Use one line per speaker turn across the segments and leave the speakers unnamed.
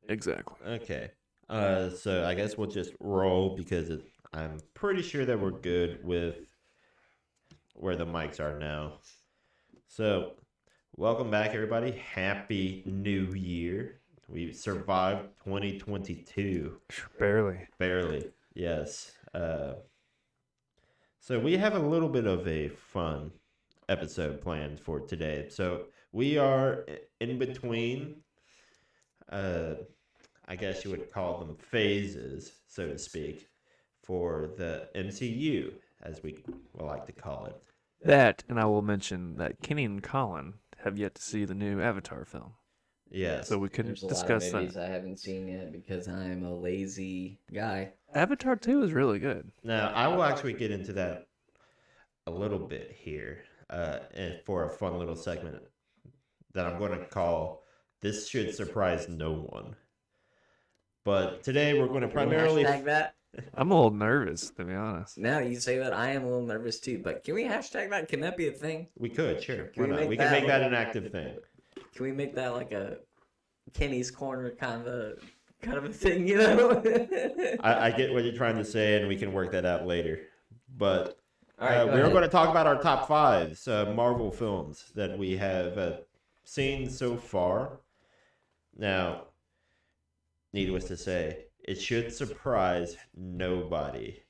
Exactly.
Okay. So I guess we'll just roll because I'm pretty sure that we're good with where the mics are now. So, welcome back, everybody. Happy New Year. We survived 2022.
Barely.
Barely, yes. So we have a little bit of a fun episode planned for today. So we are in between, I guess you would call them phases, so to speak, for the MCU, as we will like to call it.
That, and I will mention that Kenny and Colin have yet to see the new Avatar film.
Yes.
So we couldn't
There's a
discuss
lot of movies
that.
I haven't seen yet because I'm a lazy guy.
Avatar 2 is really good.
Now, I will actually get into that a little bit here and for a fun little segment that I'm going to call This Should Surprise No One. But today we're going to primarily...
Hashtag that?
I'm a little nervous, to be honest.
Now you say that, I am a little nervous too, but can we hashtag that? Can that be a thing?
We could, sure.
Can
Why
we
not?
make
We can
that
make that an active thing.
Can we make that like a Kenny's Corner kind of a thing, you know?
I get what you're trying to say, and we can work that out later. But
All right,
we're going to talk about our top fives Marvel films that we have seen so far. Now, needless to say, it should surprise nobody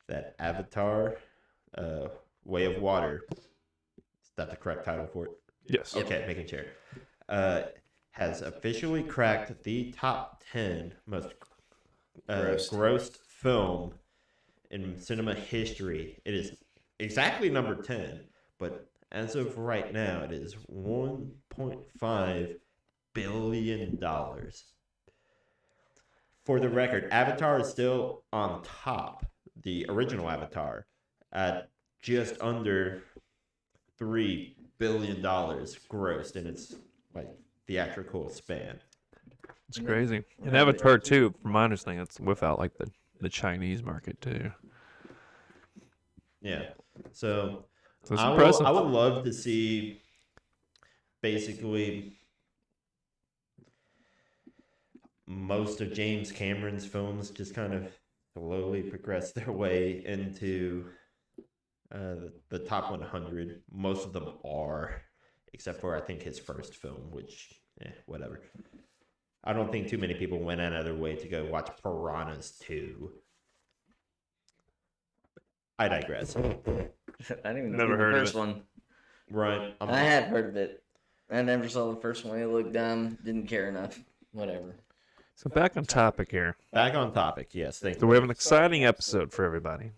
that Avatar, Way of Water, is that the correct title for it?
Yes.
Okay, making sure. Has officially cracked the top 10 most grossed film in cinema history. It is exactly number 10, but as of right now, it is $1.5 billion. For the record, Avatar is still on top, the original Avatar, at just under $3 billion grossed in its theatrical span.
It's crazy. And Avatar 2, from my understanding, it's without the Chinese market too.
Yeah. So
it's
I
impressive.
would love to see basically most of James Cameron's films just kind of slowly progress their way into the top 100. Most of them are, except for I think his first film, which whatever. I don't think too many people went out of their way to go watch Piranhas 2. I digress.
I didn't even
Never
see
heard
the
of
first
it.
one.
Right.
I had heard of it. I never saw the first one. It looked dumb. Didn't care enough. Whatever.
So back on topic here.
Back on topic, yes. Thank
So
you.
we have an exciting episode for everybody.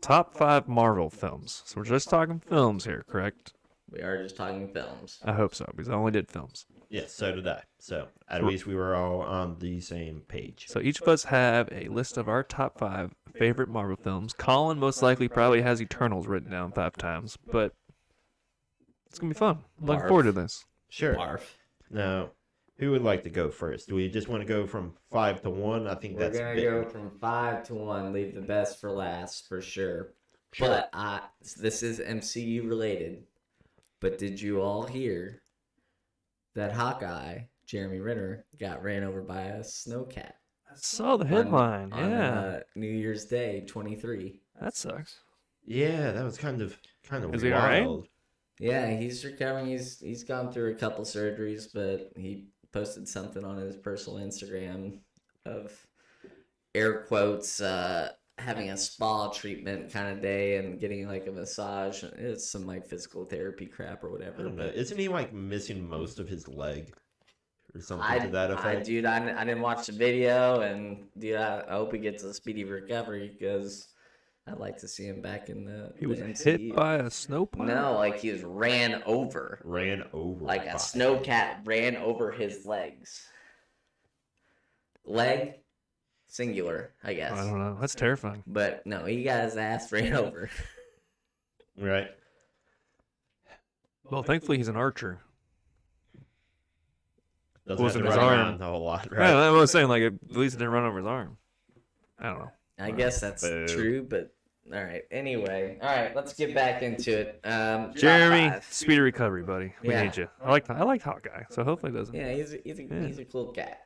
Top 5 Marvel films. So we're just talking films here, correct?
We are just talking films.
I hope so, because I only did films.
Yes, so did I. So at least we were all on the same page.
So each of us have a list of our top 5 favorite Marvel films. Colin most likely probably has Eternals written down 5 times, but it's going to be fun. Looking forward to this.
Sure.
Barf.
Now, who would like to go first? Do we just want to go from 5 to 1? I think
We're
that's
gonna
big.
go from 5 to 1. Leave the best for last for sure.
Sure.
But this is MCU related. But did you all hear that Hawkeye, Jeremy Renner, got ran over by a snowcat?
I saw the headline.
On
Yeah.
New Year's Day 23.
That sucks.
Yeah, that was kind of
Is he all right?
wild.
Yeah, he's recovering. He's gone through a couple surgeries, but he posted something on his personal Instagram of air quotes having a spa treatment kind of day and getting like a massage. It's some like physical therapy crap or
I
whatever.
don't know.
But
Isn't he missing most of his leg or something to that
I
effect?
didn't watch the video, and dude, I hope he gets a speedy recovery because I'd like to see him back in the.
He was
the
hit
MCU.
by a snowplow?
No, like he was ran over.
Ran over.
Like
by-
a snowcat ran over his legs. Leg, singular, I guess.
I don't know. That's terrifying.
But no, he got his ass ran over.
Right.
Well, thankfully he's an archer.
Doesn't
Wasn't
have
his
to run
arm.
around a whole lot,
Right.
right?
I was saying, like, at least it didn't run over his arm. I don't know.
I guess that's
Boo.
true, but all right. Anyway, all right, let's get back into it.
Jeremy,
top 5.
speedy recovery, buddy. We
Yeah.
need you. I like Hawkeye, so hopefully it doesn't.
Yeah, he's a cool cat.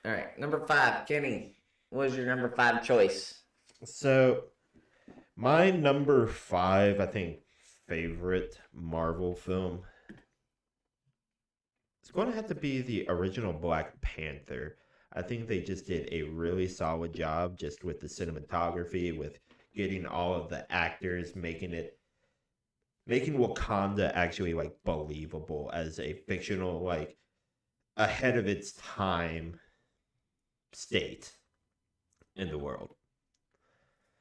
All right, number 5, Kenny. What was your number 5 choice?
So, my number 5, I think, favorite Marvel film is going to have to be the original Black Panther. I think they just did a really solid job just with the cinematography, with getting all of the actors, making Wakanda actually like believable as a fictional, like ahead of its time state in the world.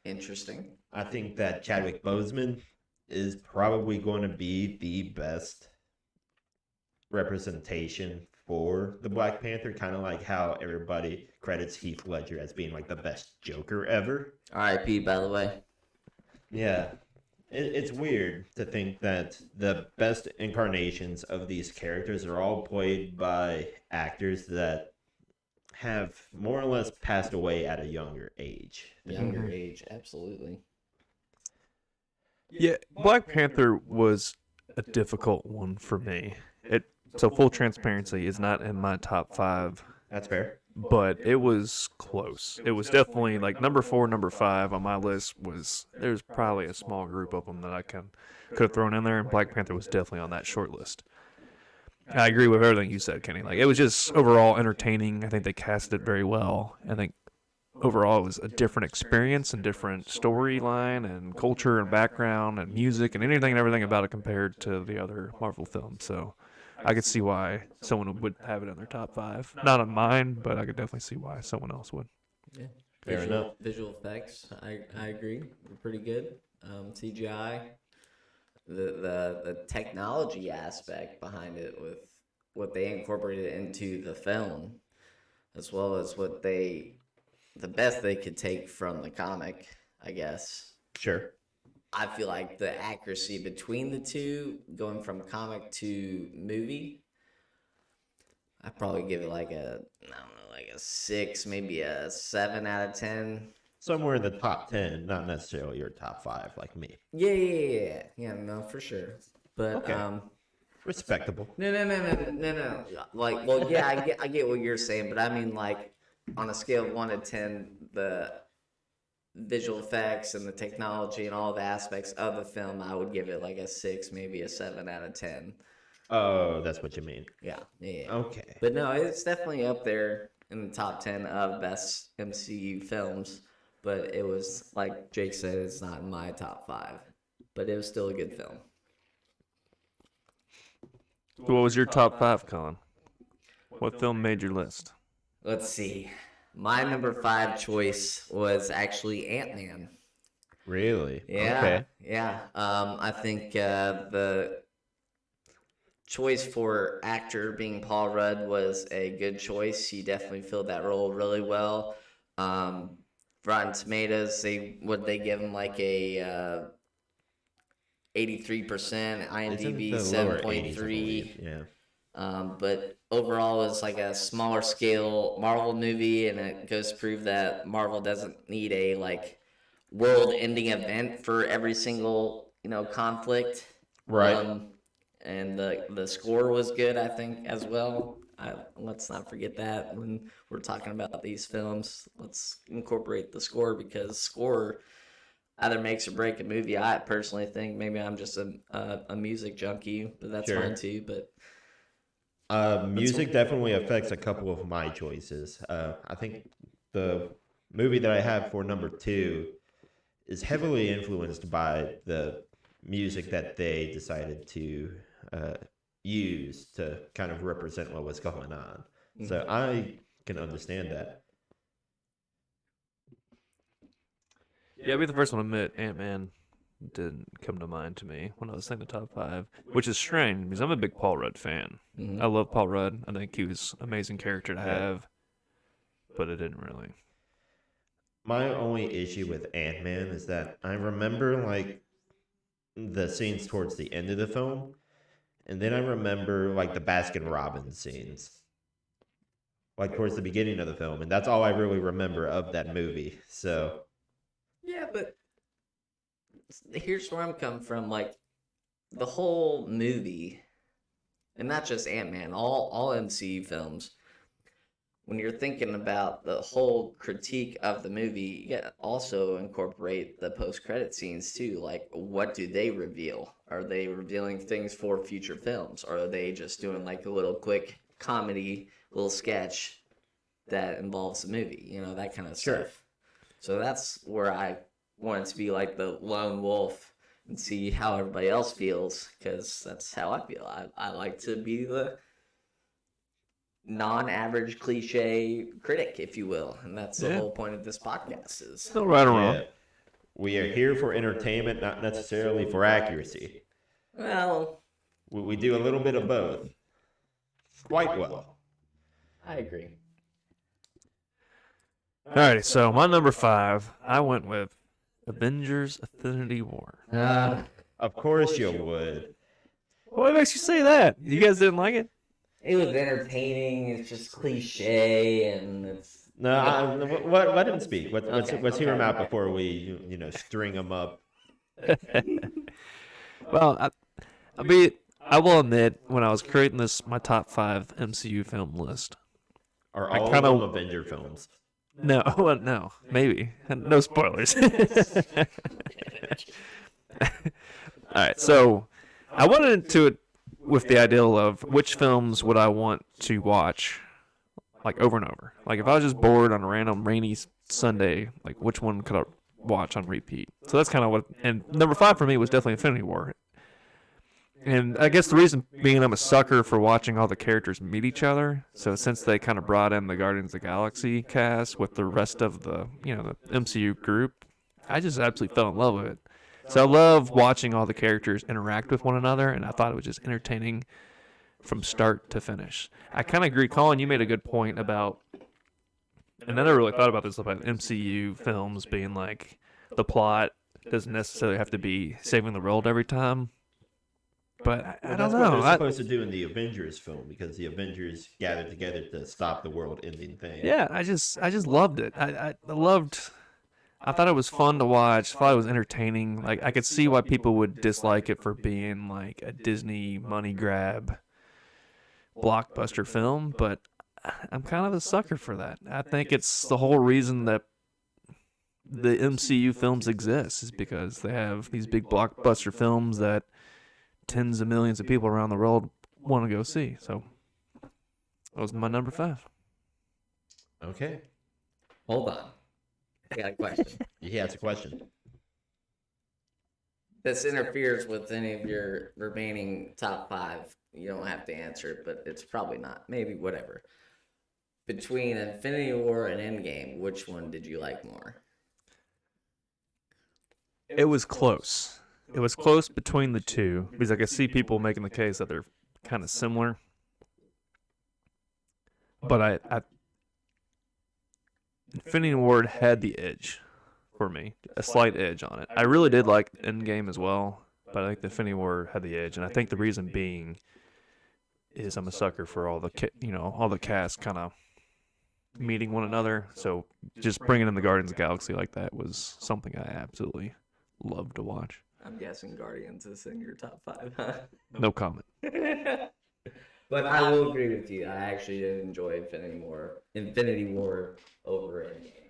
Interesting.
I think that Chadwick Boseman is probably going to be the best representation for the Black Panther, kind of like how everybody credits Heath Ledger as being like the best Joker ever.
R.I.P. by the way.
Yeah. It's weird to think that the best incarnations of these characters are all played by actors that have more or less passed away at a younger age.
Younger age, absolutely.
Yeah, Black Panther was a difficult one for me. So full transparency is not in my top 5,
That's fair.
but it was close. It was definitely like number 4, number 5 on my list. There's probably a small group of them that I could have thrown in there, and Black Panther was definitely on that short list. I agree with everything you said, Kenny. Like, it was just overall entertaining. I think they cast it very well. I think overall it was a different experience and different storyline and culture and background and music and anything and everything about it compared to the other Marvel films. So I could see why someone would have it in their top 5. Not on mine, but I could definitely see why someone else would.
Yeah.
Fair enough.
Visual effects, I agree. They're pretty good. CGI, the technology aspect behind it with what they incorporated into the film, as well as the best they could take from the comic, I guess.
Sure.
I feel like the accuracy between the two, going from comic to movie, I'd probably give it like a 6, maybe a 7 out of 10.
Somewhere in the top 10, not necessarily your top 5 like me.
Yeah, no, for sure. But
Okay. Respectable.
no. Like, well, yeah, I get what you're saying, but I mean, like, on a scale of 1 to 10, the visual effects and the technology and all the aspects of the film, I would give it like a 6, maybe a 7 out of 10.
Oh, that's what you mean.
Yeah.
Okay.
But no, it's definitely up there in the top 10 of best MCU films. But it was, like Jake said, it's not in my top 5. But it was still a good film.
What was your top 5, Colin? What film made your list?
Let's see. My number 5 choice was actually Ant-Man.
Really?
Yeah.
Okay.
Yeah. I think the choice for actor being Paul Rudd was a good choice. He definitely filled that role really well. Rotten Tomatoes, they give him like a 83%, IMDb 7.3.
Yeah.
But overall, it's like a smaller scale Marvel movie, and it goes to prove that Marvel doesn't need a like world-ending event for every single conflict.
Right.
And the score was good, I think, as well. Let's not forget that when we're talking about these films. Let's incorporate the score, because score either makes or break a movie. I personally think maybe I'm just a music junkie, but that's
Sure.
fine too. But
music definitely affects a couple of my choices. I think the movie that I have for number 2 is heavily influenced by the music that they decided to use to kind of represent what was going on. So I can understand that.
Yeah, I'll be the first one to admit Ant-Man didn't come to mind to me when I was thinking the top 5, which is strange because I'm a big Paul Rudd fan. I love Paul Rudd. I think he was an amazing character to have, but it didn't really.
My only issue with Ant-Man is that I remember like the scenes towards the end of the film, and then I remember like the Baskin Robbins scenes, like towards the beginning of the film, and that's all I really remember of that movie. So
yeah, but here's where I'm coming from. Like, the whole movie, and not just Ant-Man, all MCU films, when you're thinking about the whole critique of the movie, you gotta also incorporate the post-credit scenes too. Like, what do they reveal? Are they revealing things for future films? Or are they just doing like a little quick comedy, little sketch that involves the movie? You know, that kind of
Sure.
stuff. So that's where I wanted to be like the lone wolf and see how everybody else feels, because that's how I feel. I like to be the non-average cliche critic, if you will, and that's the
Yeah.
whole point of this podcast. Is
Still right or wrong.
Yeah. We are here for entertainment, not necessarily for accuracy.
well,
We do a little bit of both. Quite well.
I agree.
Alrighty, so my number 5, I went with Avengers: Infinity War.
Of course you would.
What makes you say that? You guys didn't like it?
It was entertaining. It's just cliche, and it's
No, let him speak. Let's
Okay,
hear him
okay.
out before we string him up.
Well, I will admit, when I was creating my top 5 MCU film list,
Are
I
all
kinda-
of them Avenger films?
no, well, no, maybe, no spoilers. All right, so I went into it with the ideal of which films would I want to watch, like over and over. Like if I was just bored on a random rainy Sunday, like which one could I watch on repeat? So that's kind of what. And number 5 for me was definitely Infinity War. And I guess the reason being I'm a sucker for watching all the characters meet each other. So since they kind of brought in the Guardians of the Galaxy cast with the rest of the the MCU group, I just absolutely fell in love with it. So I love watching all the characters interact with one another, and I thought it was just entertaining from start to finish. I kind of agree, Colin. You made a good point about, and I never really thought about this about MCU films being like the plot doesn't necessarily have to be saving the world every time. But I
Well,
don't
that's what
know.
they're supposed to do in the Avengers film, because the Avengers gathered together to stop the world-ending thing.
Yeah, I just loved it. I loved. I thought it was fun to watch. I thought it was entertaining. Like I could see why people would dislike it for being like a Disney money grab blockbuster film, but I'm kind of a sucker for that. I think it's the whole reason that the MCU films exist is because they have these big blockbuster films that tens of millions of people around the world want to go see. So that was my number 5.
Okay.
hold on. I got a question.
He has a question.
This interferes with any of your remaining top 5. You don't have to answer it, but it's probably not. Maybe whatever. Between Infinity War and Endgame, which one did you like more?
It was close. It was close between the two because I could see people making the case that they're kind of similar. But I Infinity War had the edge for me, a slight edge on it. I really did like Endgame as well, but I think the Infinity War had the edge, and I think the reason being is I'm a sucker for all the all the cast kind of meeting one another. So just bringing in the Guardians of the Galaxy like that was something I absolutely loved to watch.
I'm guessing Guardians is in your top 5, huh?
No comment.
But I will agree with you. I actually did enjoy Infinity War over Endgame.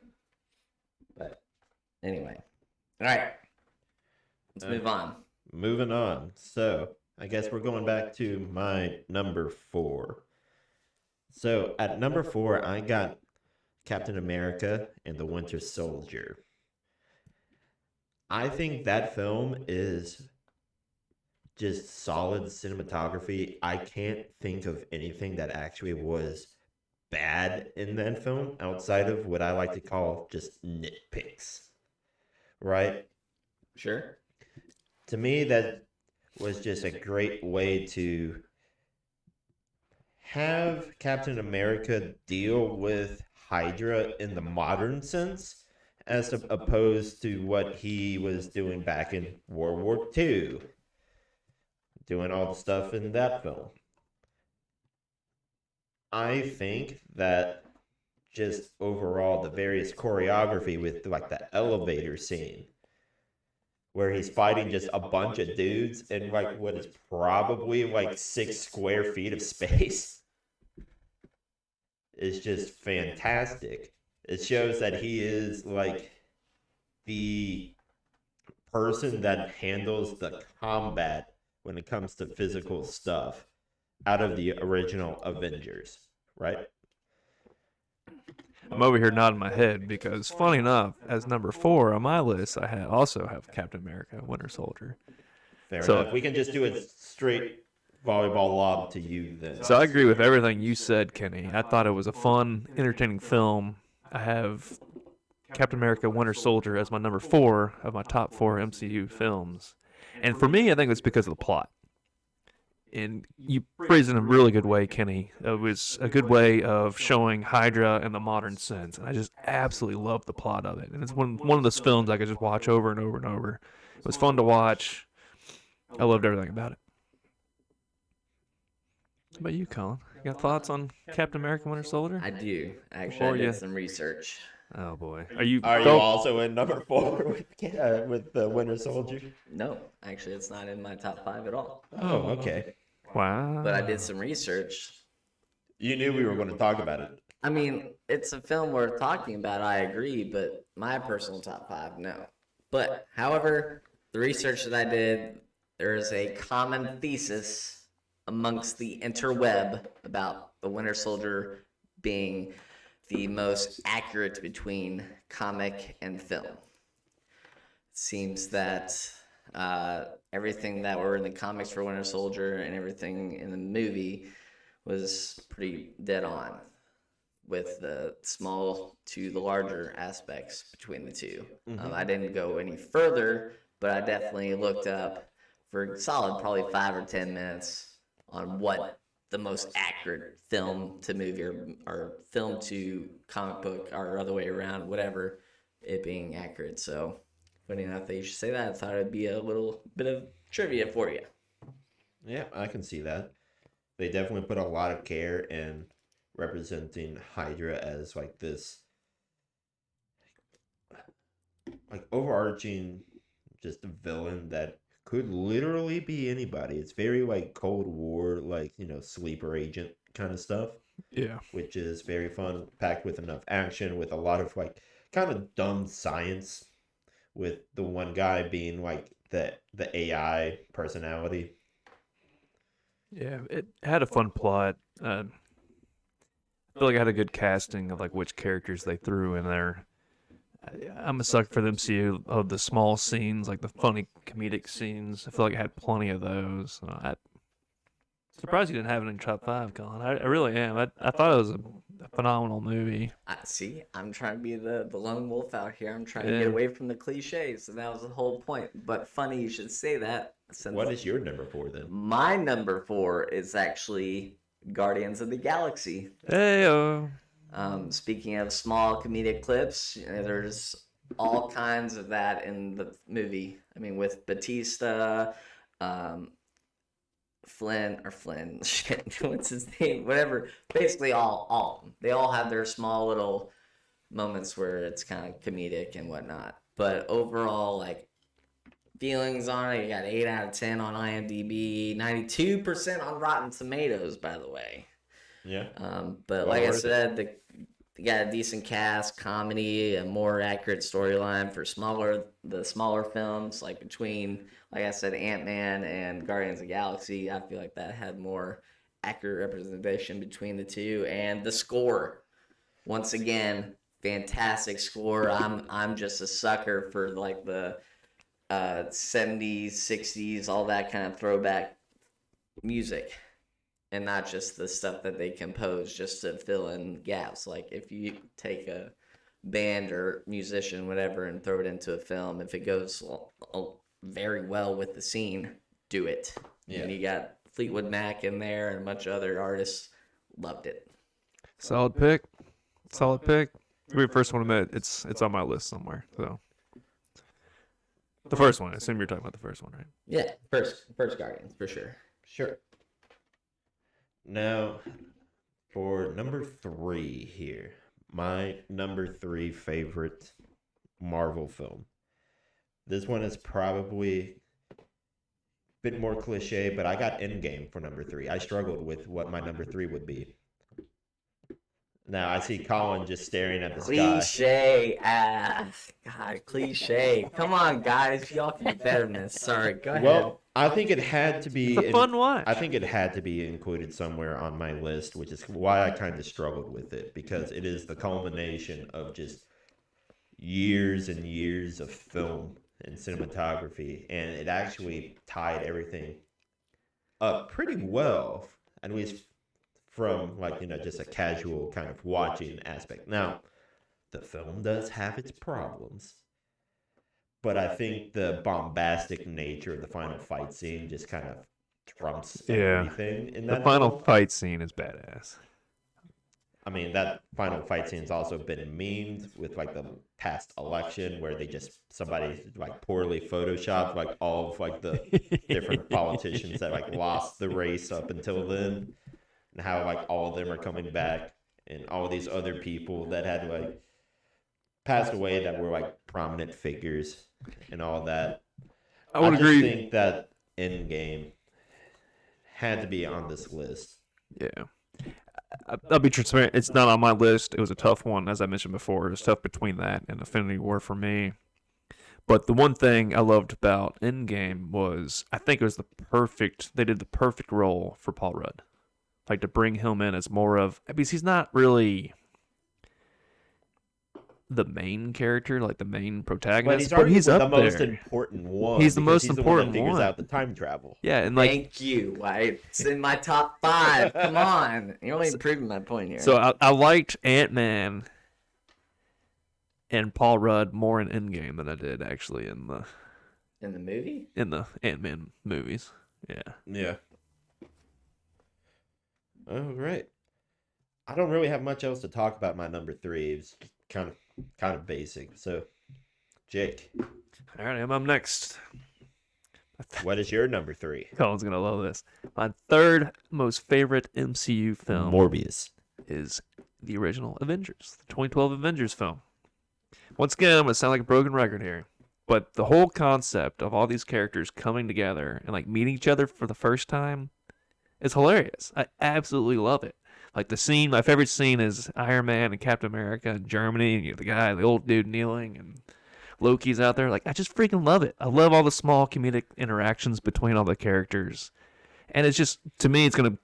But anyway, all right, let's move on.
Moving on. So I guess we're going back to my number 4. So at number 4, I got Captain America and the Winter Soldier. I think that film is just solid cinematography. I can't think of anything that actually was bad in that film outside of what I like to call just nitpicks. Right?
Sure.
To me, that was just a great way to have Captain America deal with Hydra in the modern sense, as opposed to what he was doing back in World War II, doing all the stuff in that film. I think that just overall the various choreography with like the elevator scene where he's fighting just a bunch of dudes in like what is probably like 6 square feet of space is just fantastic. It shows that he is like the person that handles the combat when it comes to physical stuff out of the original Avengers, right?
I'm over here nodding my head because, funny enough, as number 4 on my list, I also have Captain America: Winter Soldier.
Fair
So-
enough. We can just do a straight volleyball lob to you then.
So I agree with everything you said, Kenny. I thought it was a fun, entertaining film. I have Captain America: Winter Soldier as my number 4 of my top 4 MCU films. And for me, I think it's because of the plot. And you phrased it in a really good way, Kenny. It was a good way of showing Hydra in the modern sense. And I just absolutely love the plot of it. And it's one of those films I could just watch over and over and over. It was fun to watch. I loved everything about it. How about you, Colin? You got thoughts on Captain America: Winter Soldier?
I do. Actually,
Before
I did
you-
some research.
Oh boy, are you?
Are you
don't-
also in number 4 with the Winter Soldier?
No, actually, it's not in my top 5 at all.
Oh, okay.
Wow.
But I did some research.
You knew we were going to talk about it.
I mean, it's a film worth talking about, I agree, but my personal top 5, no. But, however, the research that I did, there is a common thesis amongst the interweb about the Winter Soldier being the most accurate between comic and film. It seems that everything that were in the comics for Winter Soldier and everything in the movie was pretty dead on, with the small to the larger aspects between the two. I didn't go any further, but I definitely looked up for solid probably 5 or 10 minutes on what the most accurate film to movie or film to comic book or other way around, whatever, it being accurate. So funny enough that you should say that. I thought it'd be a little bit of trivia for you.
Yeah, I can see that. They definitely put a lot of care in representing Hydra as like this like overarching just a villain that could literally be anybody. It's very like Cold War, like, sleeper agent kind of stuff,
Yeah.
which is very fun, packed with enough action, with a lot of like kind of dumb science, with the one guy being like the AI personality.
Yeah, it had a fun plot. I feel like I had a good casting of like which characters they threw in there. I'm a sucker for the MCU of the small scenes, like the funny comedic scenes. I feel like I had plenty of those. I'm surprised you didn't have it in your top 5, Colin. I really am. I thought it was a phenomenal movie.
See, I'm trying to be the lone wolf out here. I'm trying to
Yeah.
get away from the cliches, and that was the whole point. But funny you should say that. Since
What is your number 4 then?
my number 4 is actually Guardians of the Galaxy.
Hey,
Speaking of small comedic clips, there's all kinds of that in the movie. I mean, with Batista, Flynn, shit, what's his name? Whatever. Basically, all of them. They all have their small little moments where it's kind of comedic and whatnot. But overall, like, feelings on it, you got 8 out of 10 on IMDb, 92% on Rotten Tomatoes, by the way.
Yeah.
But
Well
like I
worth it.
said, they got a decent cast, comedy, a more accurate storyline for the smaller films. Like between, like I said, Ant-Man and Guardians of the Galaxy, I feel like that had more accurate representation between the two. And the score, once again, fantastic score. I'm just a sucker for like the 70s, 60s, all that kind of throwback music. And not just the stuff that they compose just to fill in gaps. Like if you take a band or musician, whatever, and throw it into a film, if it goes very well with the scene, do it.
Yeah.
And you got Fleetwood Mac in there and a bunch of other artists. Loved it.
solid pick. Solid pick. The first one I admit, it's on my list somewhere. So the first one. I assume you're talking about the first one, right?
Yeah, first Guardians for sure.
Sure. Now, for number 3 here, my number 3 favorite Marvel film. This one is probably a bit more cliche, but I got Endgame for number 3. I struggled with what my number 3 would be. Now I see Colin just staring at the sky.
Cliche. God, cliche. Come on, guys. Y'all can be better than this. Sorry, go ahead.
Well, I think it had to be.
It's a fun watch.
I think it had to be included somewhere on my list, which is why I kind of struggled with it, because it is the culmination of just years and years of film and cinematography, and it actually tied everything up pretty well, at least from like just a casual kind of watching aspect. Now, the film does have its problems, but I think the bombastic nature of the final fight scene just kind of trumps everything in that
The final
film.
fight scene is badass.
I mean, that final fight scene's also been memed with like the past election where they just somebody like poorly photoshopped like all of like the different politicians that like lost the race up until then, and how like all of them are coming back, and all these other people that had like passed away that were like prominent figures and all that.
I would
just
agree.
think that Endgame had to be on this list.
Yeah. I'll be transparent. It's not on my list. It was a tough one, as I mentioned before. It was tough between that and Infinity War for me. But the one thing I loved about Endgame was I think it was they did the perfect role for Paul Rudd. Like to bring him in as more of, because he's not really the main character, like the main protagonist, but he's
arguably
up
the most
there.
important one.
He's the
because
most
he's
important
the one that figures
one.
out the time travel.
Yeah, and like
Thank you. It's in my top 5. Come on. You're only proving my point here.
so I liked Ant-Man and Paul Rudd more in Endgame than I did actually in the
movie?
in the Ant-Man movies. Yeah.
Yeah. All right. I don't really have much else to talk about my number 3. It's kind of basic. So, Jake,
All right, I'm next.
what is your number 3?
Colin's gonna love this. My third most favorite MCU film
Morbius.
is the original Avengers, the 2012 Avengers film. Once again, I'm gonna sound like a broken record here, but the whole concept of all these characters coming together and like meeting each other for the first time is hilarious. I absolutely love it. Like the scene, my favorite scene is Iron Man and Captain America in Germany, and you know, the old dude kneeling, and Loki's out there. Like, I just freaking love it. I love all the small comedic interactions between all the characters. And it's just, to me, it's going to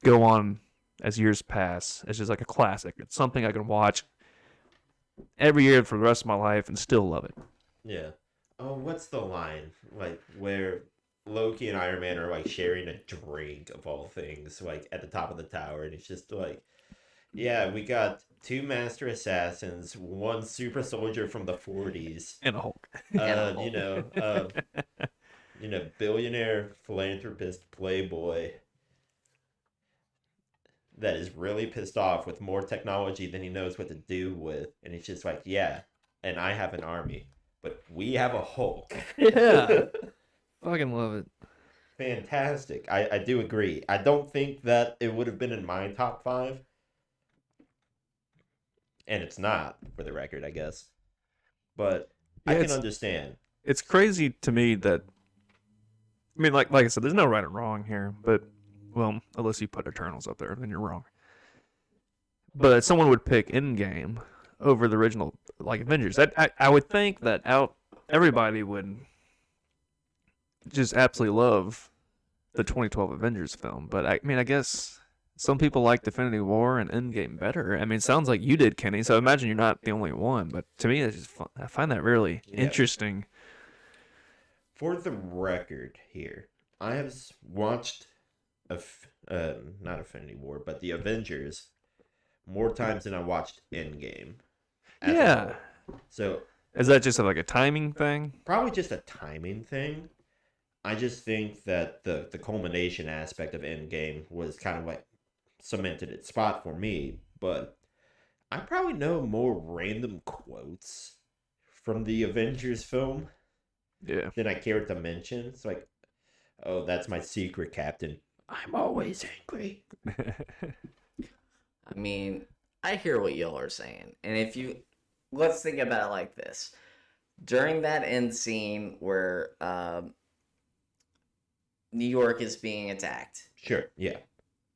go on as years pass. It's just like a classic. It's something I can watch every year for the rest of my life and still love it.
Yeah. Oh, what's the line? Like, where Loki and Iron Man are, like, sharing a drink, of all things, like, at the top of the tower. And it's just like, yeah, we got 2 master assassins, 1 super soldier from the 40s,
And a Hulk.
Billionaire philanthropist playboy that is really pissed off with more technology than he knows what to do with, and he's just like, yeah, and I have an army, but we have a Hulk.
Yeah. Fucking love it.
Fantastic. I do agree. I don't think that it would have been in my top 5. And it's not, for the record, I guess. But
Yeah,
I can understand.
It's crazy to me that, I mean, like I said, there's no right or wrong here, but, well, unless you put Eternals up there, then you're wrong. But someone would pick Endgame over the original, like, Avengers. I would think that everybody would just absolutely love the 2012 Avengers film, but I mean, I guess some people like Infinity War and Endgame better. I mean, it sounds like you did, Kenny, so I imagine you're not the only one, but to me, it's just fun. I find that really interesting.
For the record here, I have watched, not Infinity War, but the Avengers more times than I watched Endgame.
Yeah.
So,
is that just like a timing thing?
Probably just a timing thing. I just think that the culmination aspect of Endgame was kind of like cemented its spot for me, but I probably know more random quotes from the Avengers film than I care to mention. It's like, oh, that's my secret, Captain. I'm always angry.
I mean, I hear what y'all are saying. And let's think about it like this. During that end scene where New York is being attacked.
Sure, yeah.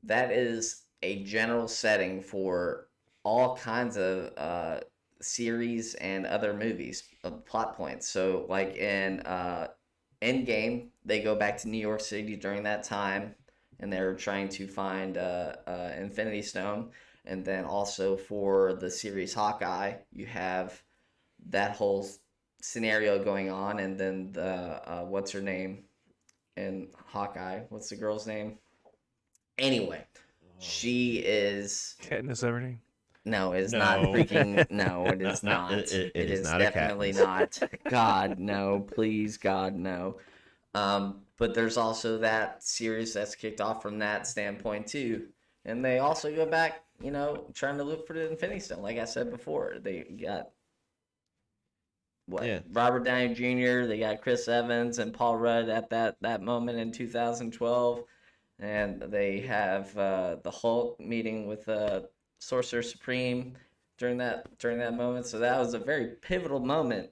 That is a general setting for all kinds of series and other movies of plot points. So like in Endgame, they go back to New York City during that time, and they're trying to find Infinity Stone. And then also for the series Hawkeye, you have that whole scenario going on, and then the what's her name in Hawkeye? What's the girl's name? Anyway, she is
Katniss Everdeen.
no, it is
No.
not freaking no, it is not.
It
It
is
is
not a
definitely
Katniss.
not. God no, please God no. But there's also that series that's kicked off from that standpoint too. And they also go back, trying to look for the Infinity Stone. Like I said before, they got
Yeah.
Robert Downey Jr. They got Chris Evans and Paul Rudd at that moment in 2012, and they have the Hulk meeting with Sorcerer Supreme during that moment. So that was a very pivotal moment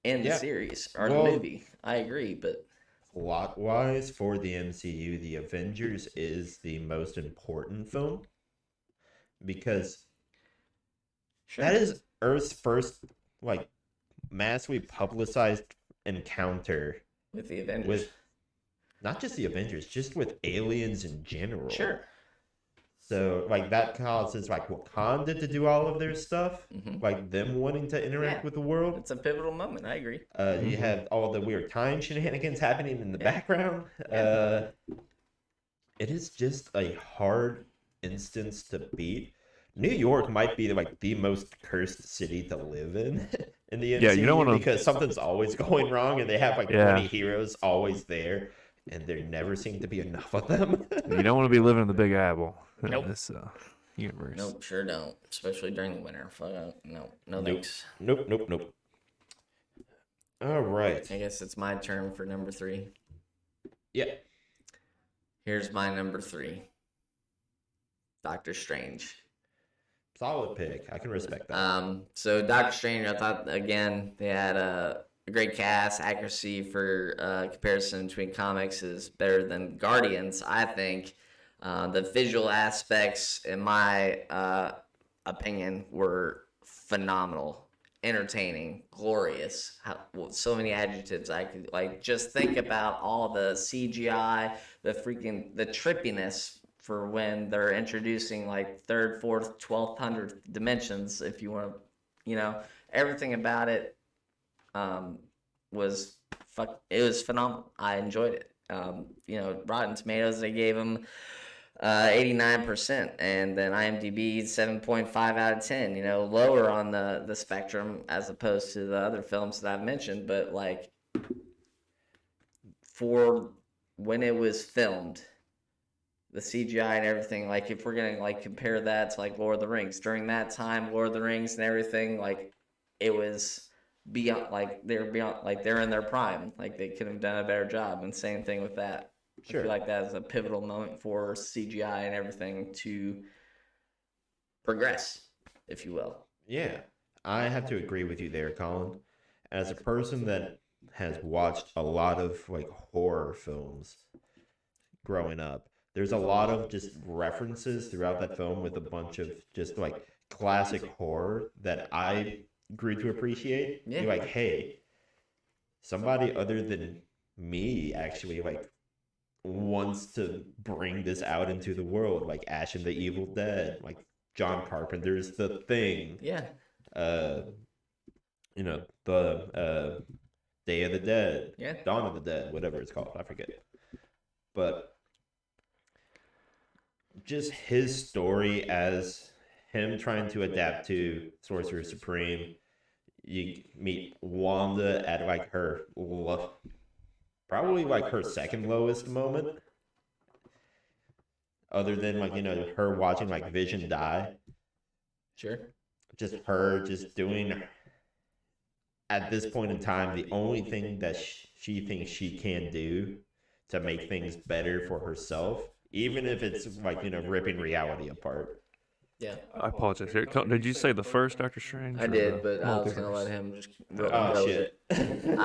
in the
Yeah.
series or
Well-
the movie. I agree, but
Plot wise, for the MCU, the Avengers is the most important film because
sure.
that is Earth's first like massively publicized encounter
with the Avengers.
with not just the Avengers, just with aliens in general.
Sure.
So like that causes like Wakanda to do all of their stuff,
Mhm.
like them wanting to interact
Yeah.
with the world.
It's a pivotal moment. I agree.
You have all the weird time shenanigans happening in the
Yeah.
background.
Yeah.
It is just a hard instance to beat. New York might be like the most cursed city to live in in the MCU
Yeah, you don't wanna-
because something's always going wrong and they have like
Yeah.
20 heroes always there and there never seem to be enough of them.
You don't want to be living in the Big Apple in
Nope.
this universe.
Nope, sure don't. Especially during the winter. Fuck out. No
Nope.
thanks.
Nope. All right.
I guess it's my turn for number 3.
Yeah.
Here's my number 3. Doctor Strange.
Solid pick. I can respect that.
So Doctor Strange, I thought again they had a great cast. Accuracy for comparison between comics is better than Guardians, I think. The visual aspects, in my opinion, were phenomenal, entertaining, glorious. So many adjectives I could just think about all the CGI, the trippiness for when they're introducing third, fourth, 12th, 100th dimensions, if you want to, everything about it was phenomenal. I enjoyed it. Rotten Tomatoes, they gave them 89%, and then IMDb 7.5 out of 10. Lower on the spectrum as opposed to the other films that I've mentioned, but for when it was filmed, the CGI and everything, if we're gonna compare that to Lord of the Rings, during that time, Lord of the Rings and everything, it was beyond, they're in their prime, they could have done a better job. And same thing with that.
Sure.
I feel like that is a pivotal moment for CGI and everything to progress, if you will.
Yeah, I have to agree with you there, Colin. As a person that has watched a lot of horror films growing up, there's a lot of just references throughout that film with a bunch of just classic horror that I grew to appreciate.
Yeah.
You're hey, somebody other than me actually wants to bring this out into the world, like Ash and the Evil Dead, John Carpenter's The Thing.
Yeah.
The Day of the Dead,
Yeah.
Dawn of the Dead, whatever it's called, I forget. But just his story as him trying to adapt to Sorcerer Supreme. You meet Wanda at her probably her second lowest moment, other than her watching Vision die.
Sure.
Just her just doing, at this point in time, the only thing that she thinks she can do to make things better for herself, even if it's ripping reality apart.
Yeah.
I apologize. Did you say the first Doctor Strange?
I
or
did,
the
but I was gonna
multiverse?
let him just
Oh,
go with
shit.
it.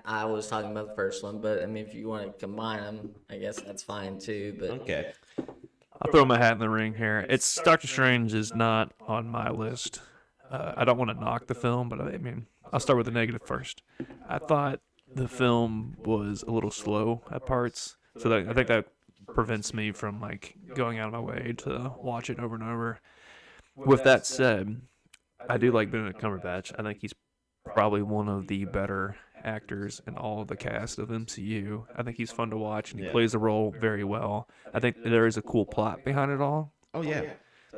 I was talking about the first one, but I mean, if you want to combine them, I guess that's fine too. But
Okay.
I'll throw my hat in the ring here. It's Doctor Strange is not on my list. I don't want to knock the film, but I mean, I'll start with the negative first. I thought the film was a little slow at parts, so I think that prevents me from like going out of my way to watch it over and over. With that said, I do like Benedict Cumberbatch. I think he's probably one of the better actors in all of the cast of MCU. I think he's fun to watch and he plays the role very well. I think there is a cool plot behind it all.
Oh yeah.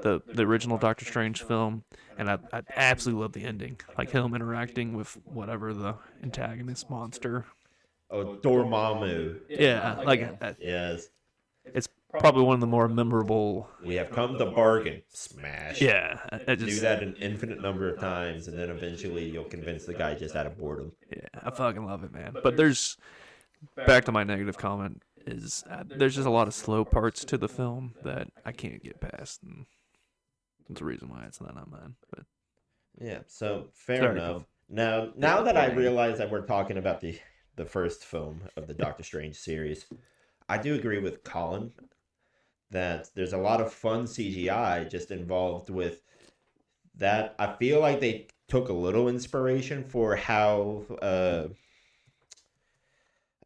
The original Doctor Strange film, and I absolutely love the ending, like him interacting with whatever the antagonist monster.
Oh, Dormammu.
Yeah, like
Yes.
it's probably one of the more memorable.
We have come to bargain. Smash.
Yeah, I
Do
just
that an infinite number of times, and then eventually you'll convince the guy just out of boredom.
yeah, I fucking love it, man. But there's back to my negative comment is there's just a lot of slow parts to the film that I can't get past, and that's the reason why it's not on mine. But
Yeah, so fair
Sorry,
enough. Now that I realize that we're talking about the first film of the Doctor Strange series, I do agree with Colin that there's a lot of fun CGI just involved with that. I feel like they took a little inspiration for how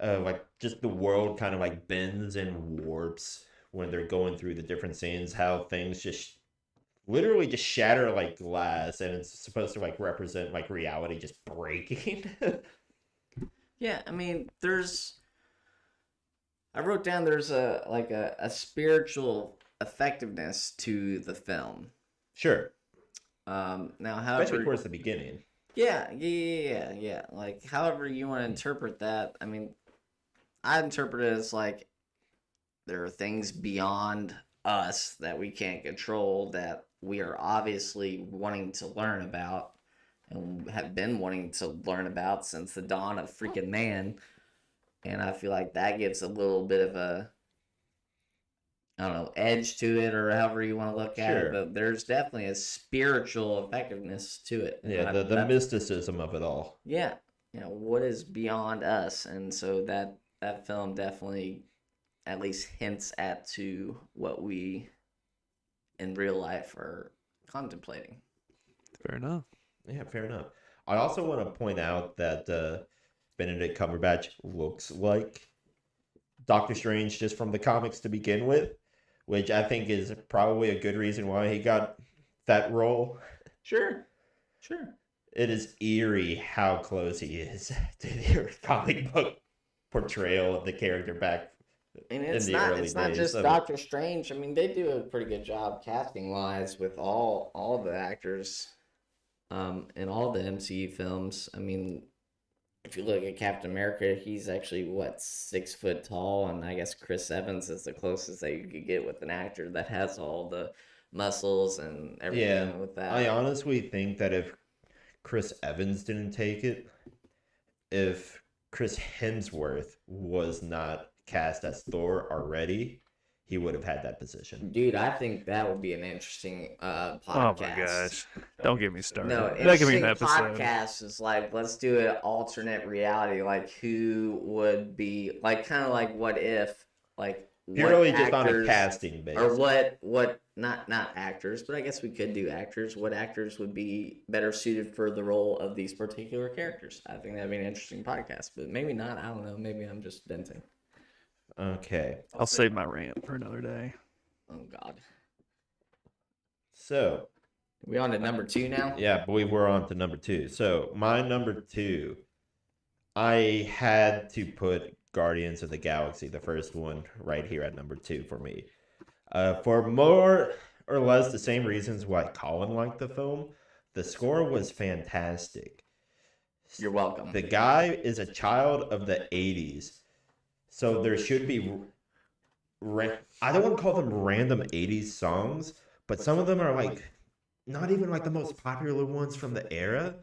like just the world kind of like bends and warps when they're going through the different scenes, how things just literally just shatter like glass, and it's supposed to like represent like reality just breaking.
Yeah, I mean, I wrote down there's a spiritual effectiveness to the film.
Sure.
Now,
Especially
however,
towards the beginning.
yeah. Like, however you want to interpret that, I mean, I interpret it as like there are things beyond us that we can't control that we are obviously wanting to learn about and have been wanting to learn about since the dawn of freaking man. And I feel like that gives a little bit of a, I don't know, edge to it, or however you want to look at it. But there's definitely a spiritual effectiveness to it.
Yeah, the mysticism of it all.
Yeah, what is beyond us, and so that film definitely at least hints at to what we in real life are contemplating.
fair enough.
Yeah, fair enough. I also want to point out that Benedict Cumberbatch looks like Doctor Strange just from the comics to begin with, which I think is probably a good reason why he got that role.
Sure.
It is eerie how close he is to the comic book portrayal of the character back
And
in
it's
the
not
early
it's not
days
just
of it.
Doctor Strange. I mean, they do a pretty good job casting wise with all the actors in all the MCU films. I mean, if you look at Captain America, he's actually 6 foot tall, and I guess Chris Evans is the closest that you could get with an actor that has all the muscles and everything with that.
I honestly think that if Chris Evans didn't take it, if Chris Hemsworth was not cast as Thor already, he would have had that position.
Dude, I think that would be an interesting podcast.
Oh my gosh! Don't get me started.
No,
That could be
interesting
an episode.
podcast is like, let's do an alternate reality. Like, who would be like, kind of like, what if, like,
Purely
what
just on a
actors-
casting basis.
or what not actors, but I guess we could do actors. What actors would be better suited for the role of these particular characters? I think that'd be an interesting podcast, but maybe not. I don't know. Maybe I'm just venting.
Okay.
I'll save my rant for another day.
Oh God.
So,
We on to number 2 now?
yeah, but we were on to number 2. So, my number 2, I had to put Guardians of the Galaxy, the first one, right here at number 2 for me. For more or less the same reasons why Colin liked the film, the score was fantastic.
You're welcome.
The guy is a child of the 80s. So there should be, I don't want to call them random 80s songs, but some of them are like, not even like the most popular ones from the era,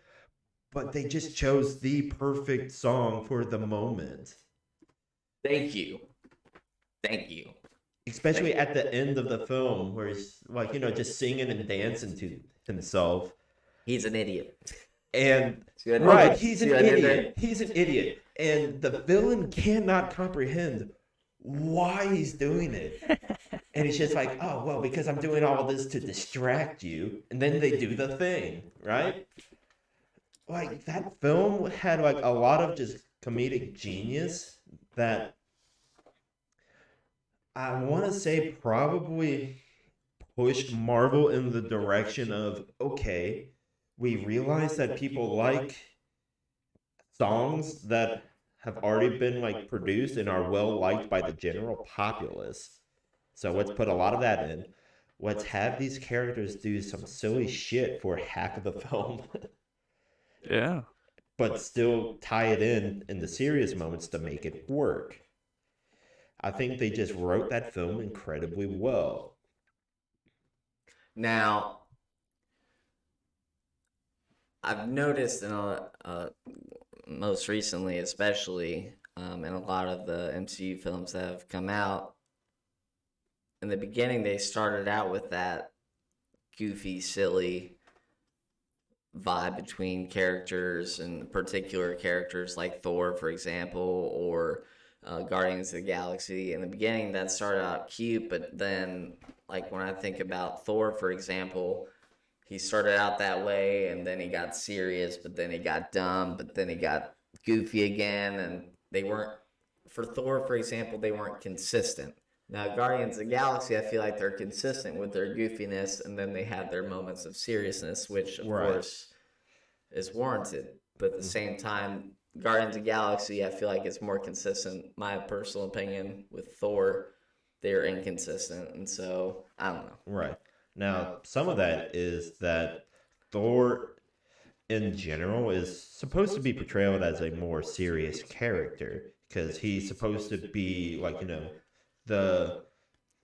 but they just chose the perfect song for the moment.
Thank you.
Especially at the end of the film where he's like, just singing and dancing to himself.
He's an idiot.
And
See what I did
right,
there?
he's
See
an
what I did
idiot. He's an idiot. And the villain cannot comprehend why he's doing it. And he's just like, oh, well, because I'm doing all of this to distract you. And then they do the thing, right? Like, that film had, like, a lot of just comedic genius that I want to say probably pushed Marvel in the direction of, okay, we realize that people like songs that have already been, like, produced and are well liked by the general populace. So let's put a lot of that in. Let's have these characters do some silly shit for half of the film,
Yeah.
but still tie it in the serious moments to make it work. I think they just wrote that film incredibly well.
Now, I've noticed most recently, especially in a lot of the MCU films that have come out, in the beginning they started out with that goofy, silly vibe between characters, and particular characters like Thor, for example, or Guardians of the Galaxy. In the beginning, that started out cute, but then, like, when I think about Thor, for example, he started out that way, and then he got serious, but then he got dumb, but then he got goofy again, and they weren't, for Thor, for example, they weren't consistent. Now, Guardians of the Galaxy, I feel like they're consistent with their goofiness, and then they have their moments of seriousness, which, of course, is warranted. But at the same time, Guardians of the Galaxy, I feel like it's more consistent. My personal opinion with Thor, they're inconsistent, and so, I don't know.
Right. Now, some of that is that Thor, in general, is supposed to be portrayed as a more serious character, because he's supposed to be, like, the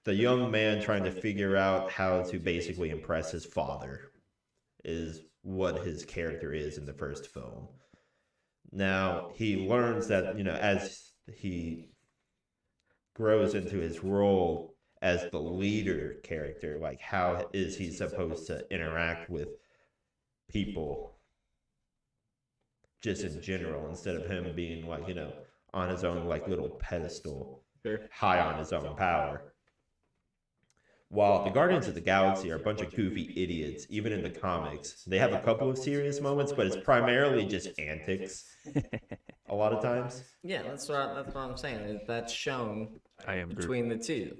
young man trying to figure out how to basically impress his father is what his character is in the first film. Now, he learns that, as he grows into his role as the leader character, like, how is he supposed to interact with people just in general, instead of him being, like, on his own, like, little pedestal, high on his own power. While the Guardians of the Galaxy are a bunch of goofy idiots, even in the comics, they have a couple of serious moments, but it's primarily just antics a lot of times.
Yeah, that's what I'm saying. That's shown
I am
between the two,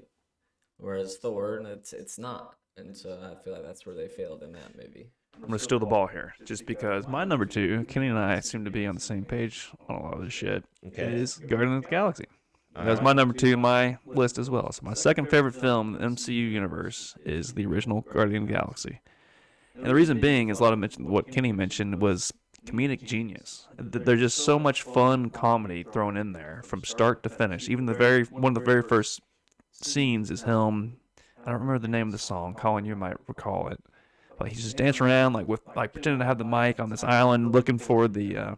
whereas Thor, it's not, and so I feel like that's where they failed in that movie.
I'm going to steal the ball here, just because my number 2, Kenny and I seem to be on the same page on a lot of this shit, is Guardians of the Galaxy. That was my number 2 in my list as well. So my second favorite film in the MCU universe is the original Guardian of the Galaxy. And the reason being is what Kenny mentioned was comedic genius. There's just so much fun comedy thrown in there from start to finish. Even one of the very first scenes is him. I don't remember the name of the song. Colin, you might recall it. But he's just dancing around pretending to have the mic on this island, looking for the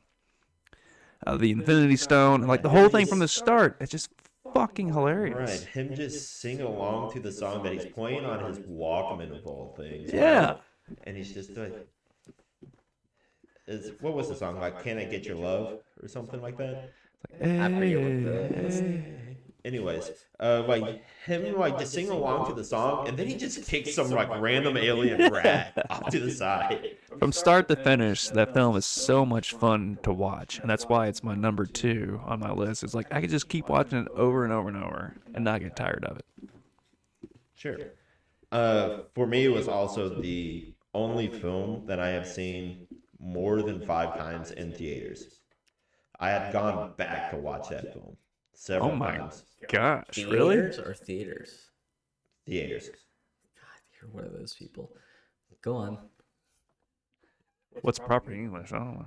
Infinity Stone, and, like, the whole thing from the start. It's just fucking hilarious.
Right, him just sing along to the song that he's playing on his Walkman of all things.
Yeah.
Right? And he's just like, what was the song, like, Can I Get Your Love or something like that?
I forget what the
Anyways, like, him, like, just sing along to the song, and then he just kicks some, like, random alien rat off to the side.
From start to finish, that film is so much fun to watch, and that's why it's my number 2 on my list. It's like I could just keep watching it over and over and over and not get tired of it.
Sure. For me, it was also the only film that I have seen more than 5 times in theaters. I had gone back to watch that film several times.
Gosh, really?
Theaters or theaters?
Theaters.
God, you're one of those people. Go on.
What's proper English? I don't know.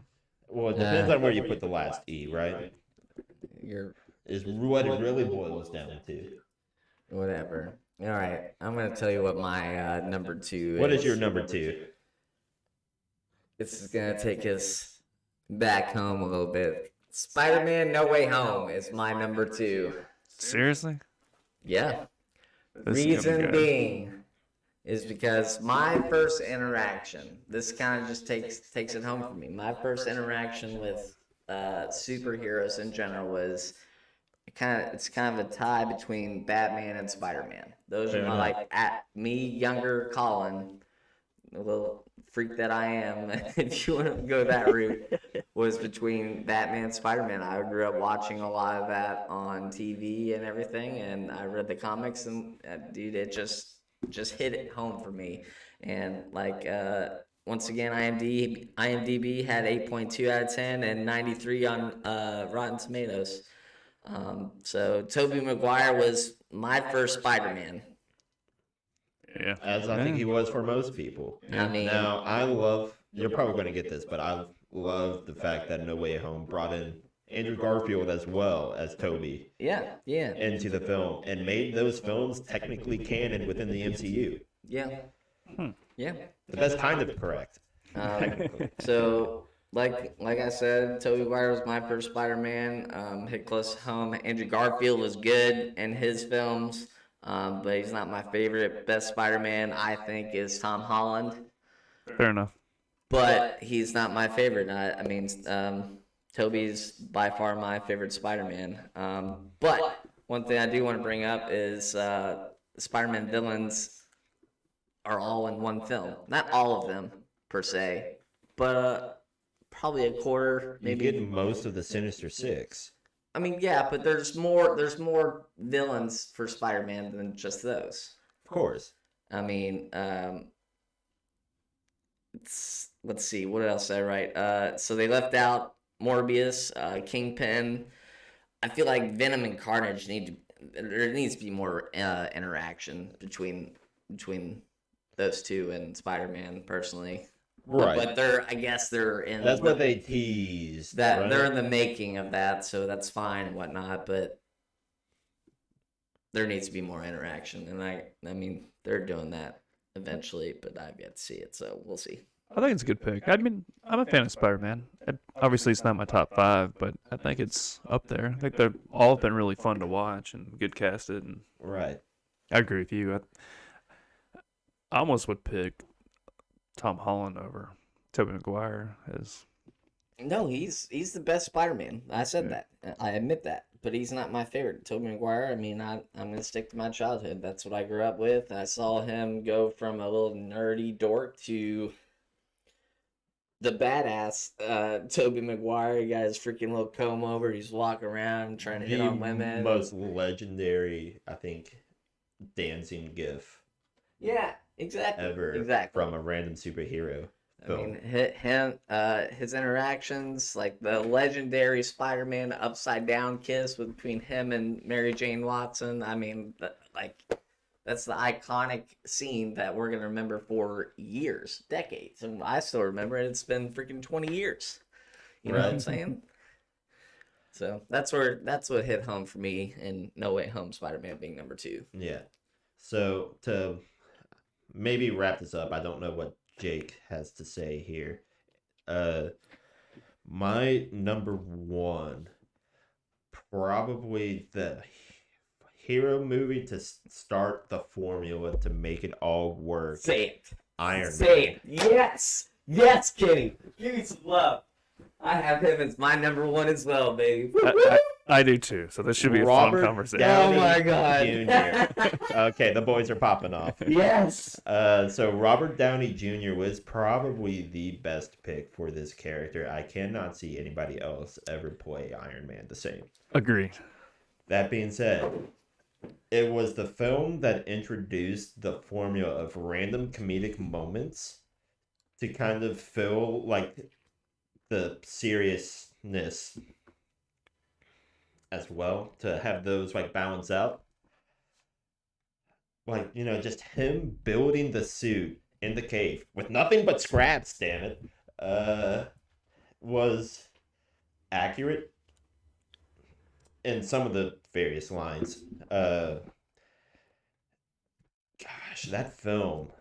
Well, it depends on where you put the last E, right? Is what it really boils down to.
Whatever. All right, I'm gonna tell you what my number 2 is.
What is your number 2?
This is gonna take us back home a little bit. Spider-Man: No Way Home is my number 2.
Seriously?
Yeah.
This is gonna be
Reason
good.
being is because my first interaction, this kind of just takes it home for me. My first interaction with superheroes in general was it's kind of a tie between Batman and Spider-Man. Those are
Fair
my
enough.
like at me younger Colin, a little freak that I am, if you want to go that route, was between Batman and Spider-Man. I grew up watching a lot of that on TV and everything, and I read the comics, and dude, it just hit it home for me. And like once again, IMDb had 8.2 out of 10 and 93 on Rotten Tomatoes. So Tobey Maguire was my first Spider-Man.
Yeah.
As I think he was for most people.
I mean,
Now, I love, you're probably going to get this, but I love the fact that No Way Home brought in Andrew Garfield as well as Toby
yeah,
into the film and made those films technically canon within the MCU.
yeah.
But that's kind of correct.
So, like I said, Tobey Maguire was my first Spider-Man. Hit close to home. Andrew Garfield was good in his films, but he's not my favorite. Best Spider-Man, I think, is Tom Holland,
Fair enough.
but he's not my favorite. I mean, Tobey's by far my favorite Spider-Man. But one thing I do want to bring up is Spider-Man villains are all in one film. Not all of them, per se, but probably a quarter,
You
maybe.
get most of the Sinister Six.
I mean, yeah, but there's more villains for Spider-Man than just those.
Of course.
I mean, let's see, what else did I write? So they left out Morbius, Kingpin. I feel like Venom and Carnage there needs to be more interaction between those two and Spider-Man, personally.
Right.
But I guess they're in.
That's what they teased.
That
right?
they're in the making of that, so that's fine and whatnot. But there needs to be more interaction, and I mean, they're doing that eventually, but I've yet to see it, so we'll see.
I think it's a good pick. I mean, I'm a fan of Spider-Man. Obviously, it's not my top 5, but I think it's up there. I think they've all been really fun to watch and good casted. And
Right.
I agree with you. I almost would pick Tom Holland over Tobey Maguire as
No, he's the best Spider-Man. I said that. I admit that. But he's not my favorite. Tobey Maguire, I mean, I'm going to stick to my childhood. That's what I grew up with. I saw him go from a little nerdy dork to the badass Tobey Maguire. He got his freaking little comb over. He's walking around trying to hit on women.
Most legendary, I think, dancing gif
Yeah, exactly.
ever
Exactly.
from a random superhero.
I mean, his interactions, like the legendary Spider-Man upside down kiss between him and Mary Jane Watson. I mean, that's the iconic scene that we're gonna remember for years, decades, and I still remember it. It's been freaking 20 years. You know what I'm saying? So that's what hit home for me, and No Way Home Spider-Man being number 2.
Yeah. So to maybe wrap this up, I don't know what Jake has to say here. My number 1, probably the hero movie to start the formula to make it all work.
Say it.
Iron
Say
Man.
it. Yes, Kenny. Give me some love. I have him as my number 1 as well, baby.
I do too. So this should be a
Robert
fun conversation.
Downey
Oh my God.
Jr. Okay, the boys are popping off.
Yes.
So Robert Downey Jr. was probably the best pick for this character. I cannot see anybody else ever play Iron Man the same.
Agree.
That being said, it was the film that introduced the formula of random comedic moments to kind of fill like the seriousness as well, to have those like balance out. Like, you know, just him building the suit in the cave with nothing but scraps, damn it, was accurate in some of the various lines. Gosh, that film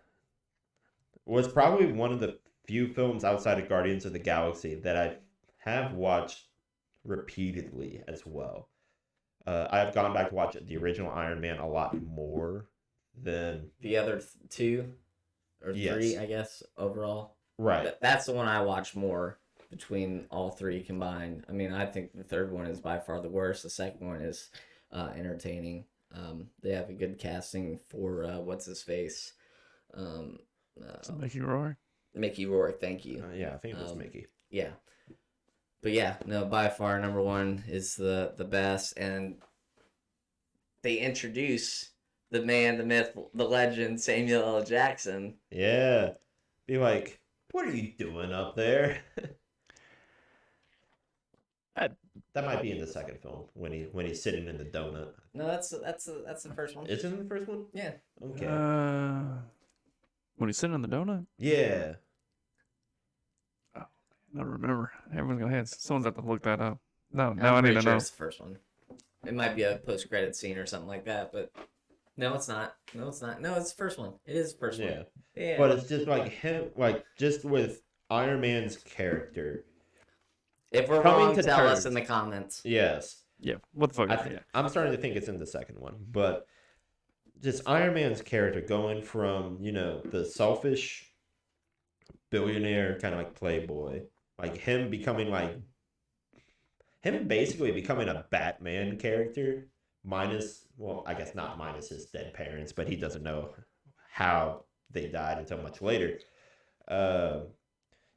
was probably one of the few films outside of Guardians of the Galaxy that I have watched repeatedly as well. I have gone back to watch the original Iron Man a lot more than
The other 2 or 3,
Yes.
I guess, overall.
right.
That's the one I watch more. between all three combined. I mean, I think the third one is by far the worst. The second one is entertaining. They have a good casting for what's his face,
Mickey Rourke.
Mickey Rourke. Thank you.
Yeah, I think it was Mickey.
Yeah, but yeah, no, by far number one is the best, and they introduce the man, the myth, the legend, Samuel L. Jackson.
Yeah. Be like, what are you doing up there? That might be in the second film when he's sitting in the donut.
No, that's the first one.
Is it in the first one?
Yeah.
Okay.
When he's sitting on the donut?
Yeah.
I don't remember. Everyone's gonna have someone's have to look that up. No,
I'm
now I need
pretty
to
sure
know.
it's the first one. It might be a post-credit scene or something like that, but no, it's not. No, it's not. No, it's the first one. It is the first one.
Yeah.
Yeah.
But it's just like him, like just with Iron Man's character.
If we're
coming
wrong,
to
tell
terms.
us in the comments.
Yes.
Yeah, what the fuck?
I'm starting to think it's in the second one, but just Iron Man's character going from, the selfish billionaire kind of like playboy, like him basically becoming a Batman character, I guess not minus his dead parents, but he doesn't know how they died until much later.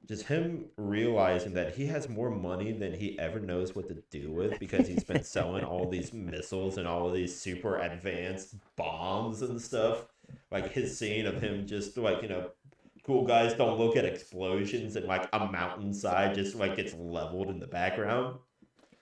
Just him realizing that he has more money than he ever knows what to do with because he's been selling all these missiles and all of these super advanced bombs and stuff. Like his scene of him just like, cool guys don't look at explosions and like a mountainside just like gets leveled in the background.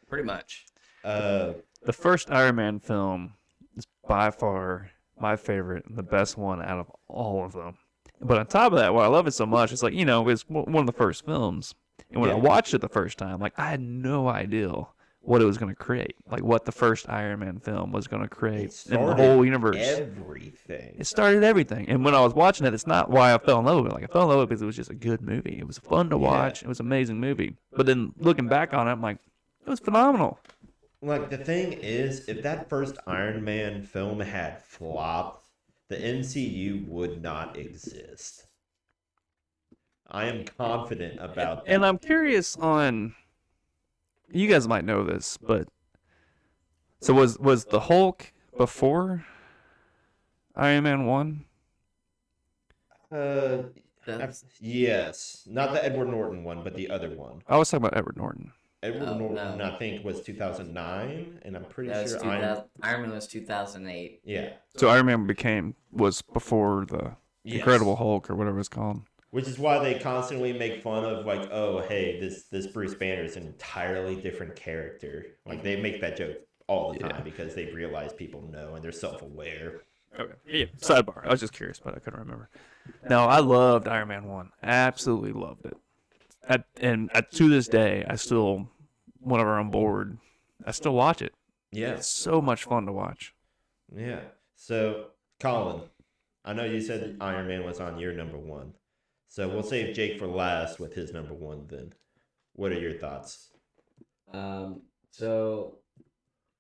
Pretty much.
The first Iron Man film is by far my favorite and the best one out of all of them. But on top of that, why I love it so much, it's like, it's one of the first films. And when I watched it the first time, like, I had no idea what it was going to create. Like, what the first Iron Man film was going to create in the whole universe.
Everything.
It started everything. And when I was watching it, it's not why I fell in love with it. Like, I fell in love with it because it was just a good movie. It was fun to watch. It was an amazing movie. But then looking back on it, I'm like, it was phenomenal.
Like, the thing is, if that first Iron Man film had flopped, the MCU would not exist. I am confident about that.
And I'm curious on, you guys might know this, but so was the Hulk before Iron Man 1?
Yes. Not the Edward Norton one, but the other one.
I was talking about Edward Norton.
Edward Norton, I think, was 2009, and I'm pretty sure
Iron Man was 2008.
Yeah.
So Iron Man was before the Incredible Hulk or whatever it's called.
Which is why they constantly make fun of like, oh, hey, this Bruce Banner is an entirely different character. Like they make that joke all the time because they realize people know and they're self-aware.
Okay. Yeah. Sidebar. I was just curious, but I couldn't remember. No, I loved Iron Man 1. Absolutely loved it. And to this day, I still, whenever I'm bored, I still watch it.
Yeah.
It's so much fun to watch.
Yeah. So, Colin, I know you said Iron Man was on your number one. So we'll save Jake for last with his number one then. What are your thoughts?
So,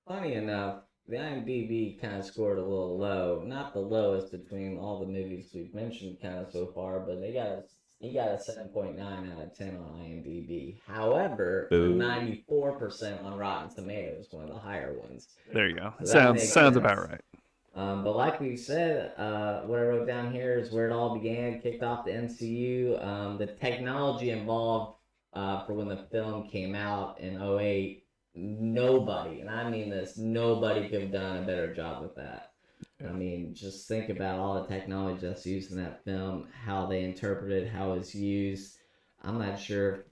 funny enough, the IMDb kind of scored a little low. Not the lowest between all the movies we've mentioned kind of so far, but he got a 7.9 out of 10 on IMDb. However, 94% on Rotten Tomatoes, one of the higher ones.
There you go.
So
Sounds about right.
But like we said, what I wrote down here is where it all began, kicked off the MCU. The technology involved for when the film came out in 2008, nobody, and I mean this, nobody could have done a better job with that. I mean, just think about all the technology that's used in that film, how they interpreted, how it's used. I'm not sure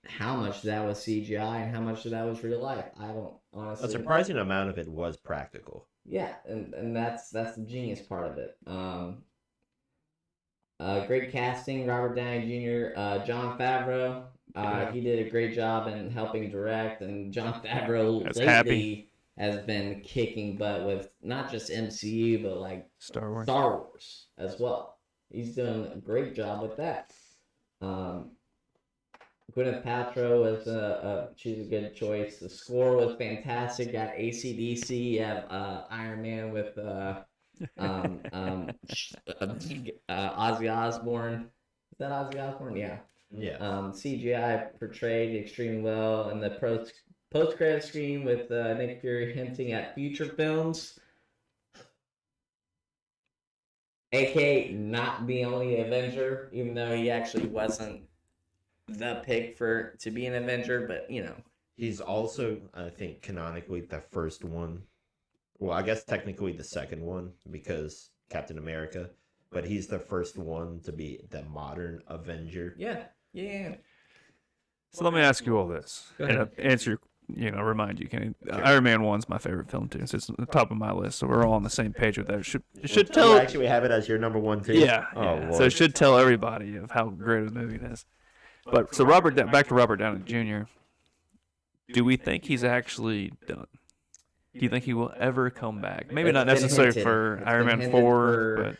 how much that was CGI and how much of that was real life. I don't honestly.
A surprising amount of it was practical.
Yeah, and that's the genius part of it. Great casting, Robert Downey Jr., Jon Favreau. He did a great job in helping direct, and Jon Favreau lately has been kicking butt with not just MCU, but like
Star
Wars as well. He's doing a great job with that. Gwyneth Paltrow was she's a good choice. The score was fantastic. Got AC/DC. You have Iron Man with Ozzy Osbourne. Is that Ozzy Osbourne? Yeah.
Yeah.
CGI portrayed extremely well, and the post credit screen with Nick Fury hinting at future films, aka not the only Avenger, even though he actually wasn't the pick to be an Avenger, but
He's also, I think, canonically the first one. Well, I guess technically the second one because Captain America, but he's the first one to be the modern Avenger.
yeah.
So let me ask you all this.
Go
And
ahead.
answer, remind you, Kenny. Iron Man 1's my favorite film, too. So it's at the top of my list. So we're all on the same page with that. It should
You
tell.
actually have it as your number one, too?
Yeah.
Oh,
yeah.
Lord.
So it should tell everybody of how great of a movie it is. But so back to Robert Downey Jr. Do we think he's actually done? Do you think he will ever come back? Maybe
It's
not
been
necessarily
hinted.
for
It's
Iron
been
Man
hinted
4,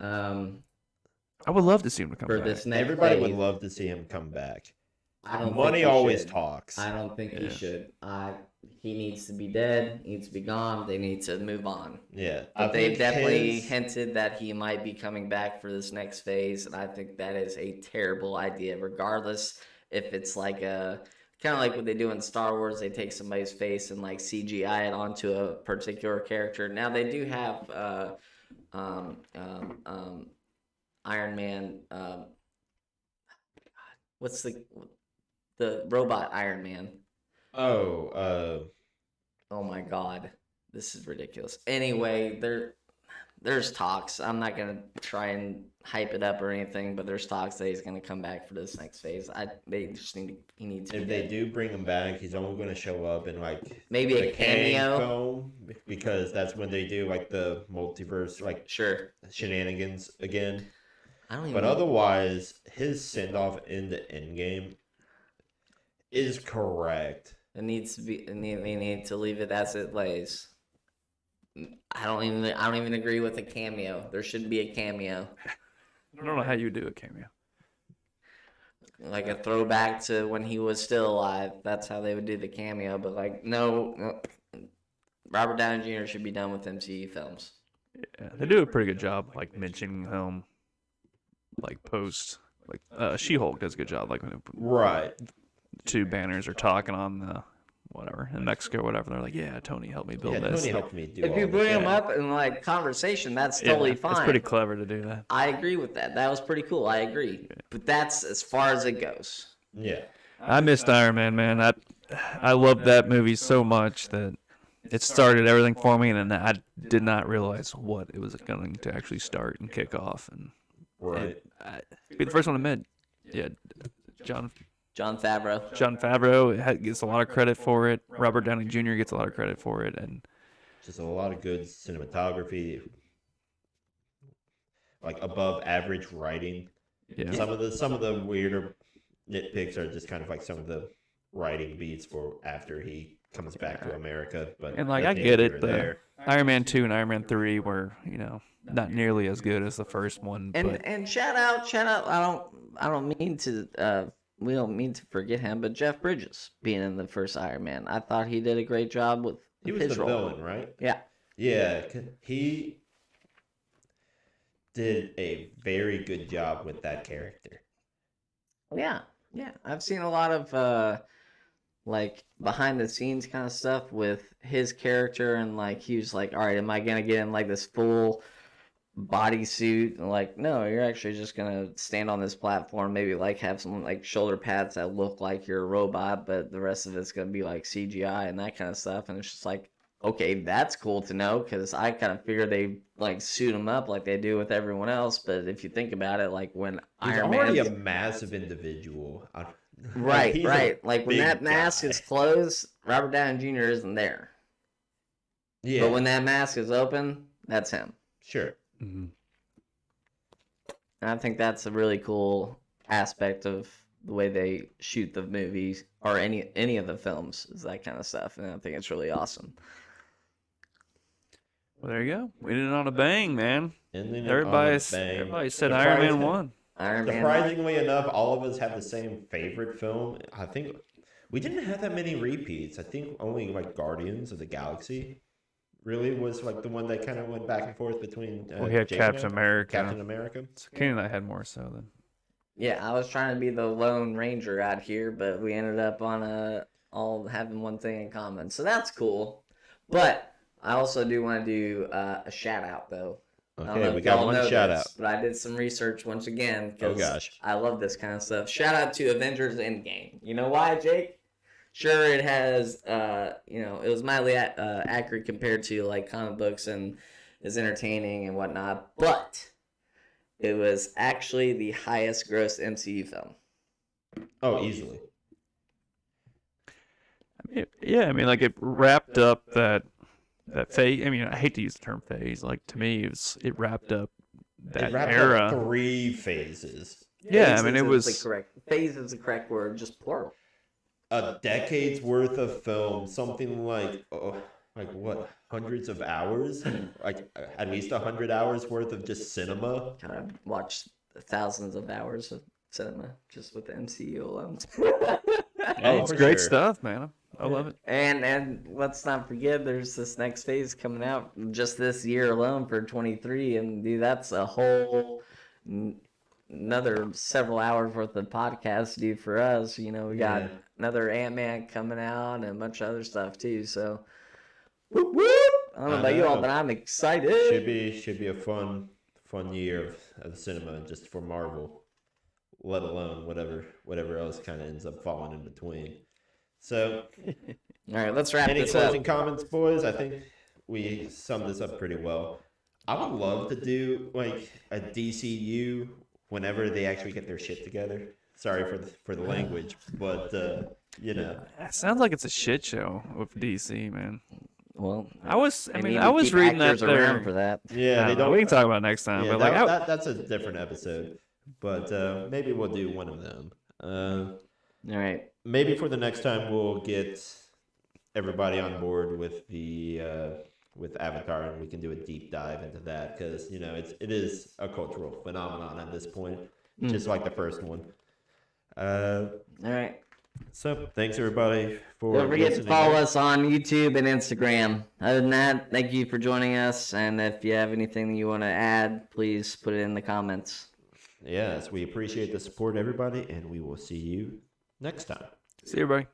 but I would love to see him to come
for
back.
this next
Everybody would
phase.
love to see him come back.
I don't
Money
think he
always
should.
talks.
I don't think he
Yeah.
should. He needs to be dead. He needs to be gone. They need to move on.
Yeah.
But they've definitely hinted that he might be coming back for this next phase, and I think that is a terrible idea. Regardless if it's like kind of like what they do in Star Wars, they take somebody's face and like CGI it onto a particular character. Now they do have Iron Man. What's the robot Iron Man?
Oh
my God, this is ridiculous. Anyway, there's talks. I'm not gonna try and hype it up or anything, but there's talks that he's gonna come back for this next phase. He needs to. Be
if they
dead.
do bring him back, he's only going to show up in like
Maybe
the
a cameo.
Kang film because that's when they do like the multiverse like
Sure.
shenanigans again.
I don't even.
But otherwise, his send off in the Endgame is correct.
It needs to be. They need to leave it as it lays. I don't even agree with a cameo. There should be a cameo.
I don't know how you do a cameo.
Like a throwback to when he was still alive. That's how they would do the cameo. But like, no, Robert Downey Jr. should be done with MCU films.
Yeah, they do a pretty good job, like mentioning him, like post, like She-Hulk does a good job, like when
Right.
the two banners are talking on the whatever in Mexico or whatever. They're like, yeah, Tony helped me build
Yeah,
this.
Tony helped me do
If
all
you
this.
bring him
Yeah.
up in like conversation, that's totally fine.
It's pretty clever to do that.
I agree with that. That was pretty cool. I agree. But that's as far as it goes.
Yeah.
I missed Iron Man. I loved that movie so much that it started everything for me, and then I did not realize what it was going to actually start and kick off. And
Right.
be the first one to admit, yeah, John
John Favreau.
Gets a lot of credit for it. Robert Downey Jr. gets a lot of credit for it, and
Just a lot of good cinematography, like above average writing.
yeah.
Some of the weirder nitpicks are just kind of like some of the writing beats for after he comes back to America. But
And like
that's
I get
neither
it,
here nor
the Iron Man 2 and Iron Man 3 were not nearly as good as the first one, but
And shout out. I don't mean to. We don't mean to forget him, but Jeff Bridges being in the first Iron Man, I thought he did a great job with
he was
his
the
role.
villain, right?
Yeah.
Yeah, he did a very good job with that character.
Yeah. I've seen a lot of like behind the scenes kind of stuff with his character, and like he was like, all right, am I gonna get in like this full bodysuit? And like, no, you're actually just gonna stand on this platform, maybe like have some like shoulder pads that look like you're a robot, but the rest of it's gonna be like CGI and that kind of stuff. And it's just like, okay, that's cool to know, because I kind of figure they like suit him up like they do with everyone else. But if you think about it, like when
He's
Iron
already
Man,
a massive individual.
right,
he's a
right, like when
big
that mask
guy.
is closed, Robert Downey Jr. isn't there.
Yeah,
But when that mask is open, that's him.
sure.
mhm.
And I think that's a really cool aspect of the way they shoot the movies or any of the films, is that kind of stuff. And I think it's really awesome.
Well, there you go. We did it on a bang, man.
Ending it on a
Everybody
bang.
said Iron Man
Surprising-
1.
Iron Man.
Surprisingly enough, all of us have the same favorite film. I think we didn't have that many repeats. I think only like Guardians of the Galaxy really was like the one that kind of went back and forth between.
We had
Jake and
Captain
I.
America.
Captain America.
So Kenny and I had more so than.
Yeah, I was trying to be the Lone Ranger out here, but we ended up on all having one thing in common. So that's cool. But I also do want to do a shout out, though. I don't know
Okay, we
if
got
y'all
one
know
shout
this,
out.
but I did some research once again
Oh
because
gosh.
I love this kind of stuff. Shout out to Avengers Endgame. You know why, Jake? Sure, it has, it was mildly accurate compared to like comic books and is entertaining and whatnot, but it was actually the highest gross MCU film.
Oh, easily.
I mean, like it wrapped up that phase. I mean, I hate to use the term phase. Like to me, it wrapped up that
It wrapped
era.
up 3 phases.
Yeah, I mean, it was
Phase is the correct word, just plural.
A decade's worth of film, something like what, hundreds of hours, like at least 100 hours worth of just cinema.
God, I've watched thousands of hours of cinema just with the MCU alone.
Hey, it's
for
great
sure.
stuff, man. I love it.
And let's not forget, there's this next phase coming out just this year alone for 23, and dude, that's a whole another several hours worth of podcast to do for us. You know, we got another Ant-Man coming out and a bunch of other stuff too. So, whoop, whoop. I don't know about you all, but I'm excited.
Should be a fun year of cinema just for Marvel, let alone whatever else kind of ends up falling in between. So,
all right, let's wrap
any
this up.
closing comments, boys? I think we summed this up pretty well. I would love to do like a DCU whenever they actually get their shit together. Sorry for the language, but
It sounds like it's a shit show with DC, man.
Well,
I was
they need to
reading that
keep actors around for
there.
that.
yeah, they don't.
We can talk about it next time.
Yeah,
but like,
that's a different episode. But maybe we'll do one of them.
All right.
Maybe for the next time we'll get everybody on board with the with Avatar, and we can do a deep dive into that because it is a cultural phenomenon at this point, just like the first one.
All right.
So thanks everybody for
Don't forget to
listening.
follow us on YouTube and Instagram. Other than that, thank you for joining us. And if you have anything you want to add, please put it in the comments.
Yes, we appreciate the support, everybody, and we will see you next time.
see you, everybody.